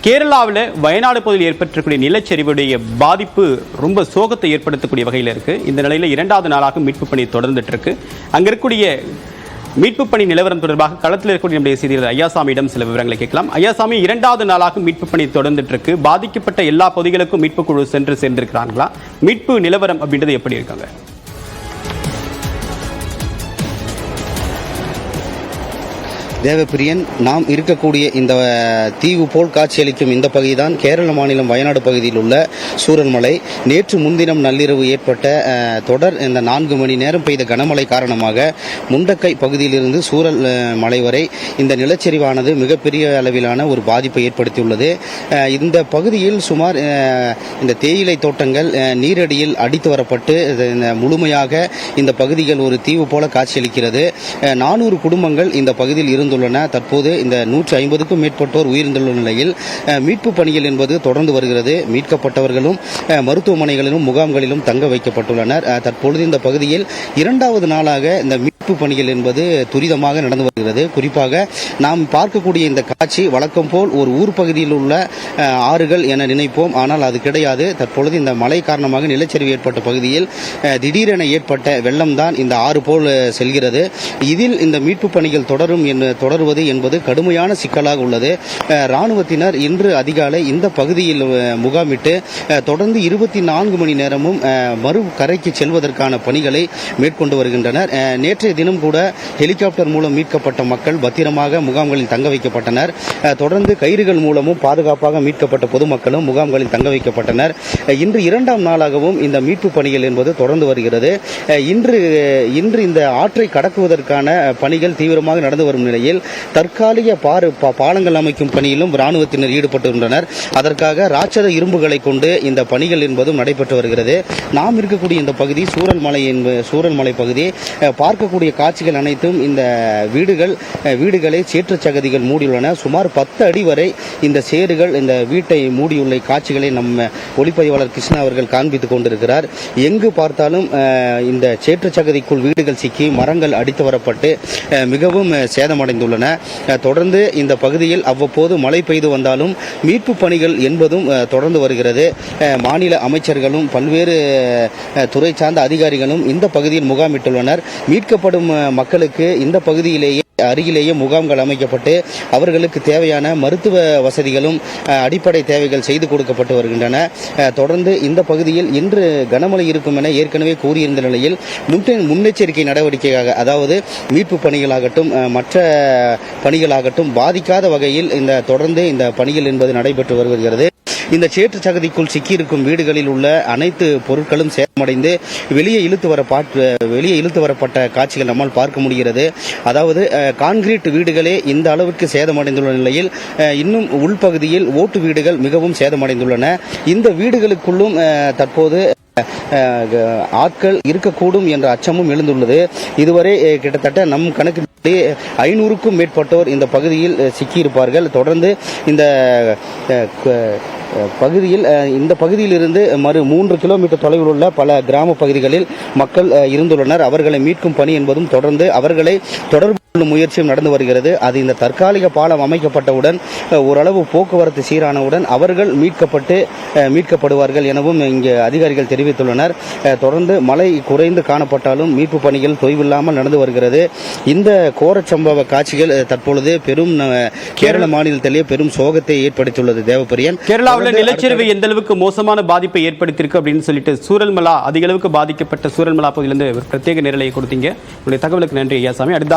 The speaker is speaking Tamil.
கேரளாவில் வயநாடு பகுதியில் ஏற்பட்டிருக்கக்கூடிய நிலச்சரிவுடைய பாதிப்பு ரொம்ப சோகத்தை ஏற்படுத்தக்கூடிய வகையில் இருக்கு. இந்த நிலையில் 2வது நாளாக மீட்பு பணி தொடர்ந்துட்டு இருக்கு. அங்க இருக்கக்கூடிய மீட்பு பணி நிலவரம் தொடர்பாக களத்தில் இருக்கக்கூடிய நம்முடைய செய்தியாளர் ஐயாசாமியிடம் சில விவரங்களை கேட்கலாம். ஐயாசாமி, 2வது நாளாக மீட்பு பணி தொடர்ந்துட்டு இருக்கு. பாதிக்கப்பட்ட எல்லா பகுதிகளுக்கும் மீட்பு குழு சென்று சேர்ந்திருக்கிறாங்களா? மீட்பு நிலவரம் அப்படின்றது எப்படி இருக்காங்க? தேவப்பிரியன், நாம் இருக்கக்கூடிய இந்த தீவு போல் காட்சியளிக்கும் இந்த பகுதி தான் கேரள மாநிலம் வயநாடு பகுதியில் உள்ள சூரல்மலை. நேற்று முன்தினம் நள்ளிரவு ஏற்பட்ட தொடர் இந்த 4 மணி நேரம் பெய்த கனமழை காரணமாக முண்டக்கை பகுதியிலிருந்து சூரல் மலை வரை இந்த நிலச்சரிவானது மிகப்பெரிய அளவிலான ஒரு பாதிப்பை ஏற்படுத்தியுள்ளது. இந்த பகுதியில் சுமார் இந்த தேயிலை தோட்டங்கள் நீரடியில் அடித்து வரப்பட்டு முழுமையாக இந்த பகுதிகள் ஒரு தீவு போல காட்சியளிக்கிறது. 400 குடும்பங்கள் இந்த பகுதியில் இருந்து தற்போது இந்த 150க்கும் மேற்பட்டோர் உயிரிழந்துள்ள நிலையில் மீட்பு பணிகள் என்பது தொடர்ந்து வருகிறது. மீட்கப்பட்டவர்களும் மருத்துவமனைகளிலும் முகாம்களிலும் தங்க வைக்கப்பட்டுள்ளனர். தற்பொழுது இந்த பகுதியில் 2வது நாளாக இந்த மீட்பு பணிகள் என்பது துரிதமாக நடந்து வருகிறது. குறிப்பாக நாம் பார்க்கக்கூடிய இந்த காட்சி வழக்கம் போல் ஒரு ஊர் பகுதியில் உள்ள ஆறுகள் என நினைப்போம், ஆனால் அது கிடையாது. தற்பொழுது இந்த மழை காரணமாக நிலச்சரிவு ஏற்பட்ட பகுதியில் திடீரென ஏற்பட்ட வெள்ளம் தான் இந்த ஆறு போல் செல்கிறது. இதில் இந்த மீட்பு பணிகள் தொடருவது என்பது கடுமையான சிக்கலாக உள்ளது. ராணுவத்தினர் இன்று அதிகாலை இந்த பகுதியில் முகாமிட்டு தொடர்ந்து 24 மணி நேரமும் மறு கரைக்கு செல்வதற்கான பணிகளை மேற்கொண்டு வருகின்றனர். நேற்றைய தினம் கூட ஹெலிகாப்டர் மூலம் மீட்கப்பட்ட மக்கள் பத்திரமாக முகாம்களில் தங்க வைக்கப்பட்டனர். தொடர்ந்து கயிறுகள் மூலமும் பாதுகாப்பாக மீட்கப்பட்ட பொதுமக்களும் முகாம்களில் தங்க வைக்கப்பட்டனர். இன்று 2ஆம் நாளாகவும் இந்த மீட்பு பணிகள் என்பது தொடர்ந்து வருகிறது. இன்று இந்த ஆற்றை கடக்குவதற்கான பணிகள் தீவிரமாக நடந்து வரும் நிலையில் தற்காலிக பாலங்கள் அமைக்கும் பணியிலும் ராணுவத்தினர் ஈடுபட்டுள்ளனர். அதற்காக ராட்சத இரும்புகளை கொண்டு இந்த பணிகள் என்பதும் நடைபெற்று வருகிறது. நாம் இருக்கக்கூடிய இந்த பகுதி சூரல்மலை பகுதி. பார்க்கக்கூடிய காட்சிகள் அனைத்தும் இந்த வீடுகளை சேற்றுச்சகதிகள் மூடியுள்ளன. சுமார் 10 அடி வரை இந்த சேறுகள் இந்த வீட்டை மூடியுள்ள காட்சிகளை நம்ம ஒளிப்பதிவாளர் கிருஷ்ணா அவர்கள் காண்பித்துக் கொண்டிருக்கிறார். எங்கு பார்த்தாலும் இந்த சேற்றுச்சகதிக்குள் வீடுகள் சிக்கி மரங்கள் அடித்து வரப்பட்டு மிகவும் சேதமடைந்துள்ளன. தொடர்ந்து இந்த பகுதியில் அவ்வப்போது மழை பெய்து வந்தாலும் மீட்பு பணிகள் என்பதும் தொடர்ந்து வருகிறது. மாநில அமைச்சர்களும் பல்வேறு துறை சார்ந்த அதிகாரிகளும் இந்த பகுதியில் முகாமிட்டுள்ளனர். மீட்கப்படும் மக்களுக்கு இந்த பகுதியிலேயே அருகிலேயே முகாம்கள் அமைக்கப்பட்டு அவர்களுக்கு தேவையான மருத்துவ வசதிகளும் அடிப்படை தேவைகள் செய்து கொடுக்கப்பட்டு வருகின்றன. தொடர்ந்து இந்த பகுதியில் இன்று கனமழை இருக்கும் என ஏற்கனவே கூறியிருந்த நிலையில் முன்னெச்சரிக்கை நடவடிக்கையாக, அதாவது மீட்பு பணிகளாகட்டும் மற்ற பணிகளாகட்டும் பாதிக்காத வகையில் தொடர்ந்து இந்த பணிகள் என்பது நடைபெற்று வருகிறது. இந்த சேற்று சகதிக்குள் சிக்கியிருக்கும் வீடுகளில் உள்ள அனைத்து பொருட்களும் சேதமடைந்து வெளியே இழுத்து வரப்பட்ட காட்சிகள் நம்மால் பார்க்க முடிகிறது. அதாவது கான்கிரீட் வீடுகளே இந்த அளவுக்கு சேதமடைந்துள்ள நிலையில் இன்னும் உள்பகுதியில் ஓட்டு வீடுகள் மிகவும் சேதமடைந்துள்ளன. இந்த வீடுகளுக்குள்ளும் தற்போது ஆட்கள் இருக்கக்கூடும் என்ற அச்சமும் எழுந்துள்ளது. இதுவரை கிட்டத்தட்ட நம் கணக்கு 500க்கும் மேற்பட்டோர் இந்த பகுதியில் சிக்கியிருப்பார்கள். தொடர்ந்து இந்த பகுதியிலிருந்து 3 கிலோமீட்டர் தொலைவில் உள்ள பல கிராம பகுதிகளில் மக்கள் இருந்துள்ளனர். அவர்களை மீட்கும் பணி என்பதும் தொடர்ந்து அவர்களை தொடர்பு முயற்சியும் நடந்து வருகிறது. அது இந்த தற்காலிக பாலம் அமைக்கப்பட்டவுடன் ஓரளவு போக்குவரத்து சீரானவுடன் அவர்கள் மீட்கப்படுவார்கள் எனவும் இங்கு அதிகாரிகள் தெரிவித்துள்ளனர். தொடர்ந்து மழை குறைந்து காணப்பட்டாலும் மீட்பு பணிகள் தொய்வில்லாமல் நடந்து வருகிறது. இந்த கோரச்சம்பவ காட்சிகள் தற்பொழுது பெரும் கேரள மாநிலத்திலேயே பெரும் சோகத்தை ஏற்படுத்தியுள்ளது. தேவப்பிரியன், கேரளாவில் நிலச்சரிவு எந்த அளவுக்கு மோசமான பாதிப்பை ஏற்படுத்தியிருக்கு அப்படின்னு சொல்லிட்டு சூரல்மலா அதிக அளவுக்கு பாதிக்கப்பட்ட சூரல்மலா பகுதியிலிருந்து பிரத்யேக நேரலையை கொடுத்தீங்க. உங்களுடைய தகவலுக்கு நன்றி ஐயாசாமி. அடுத்த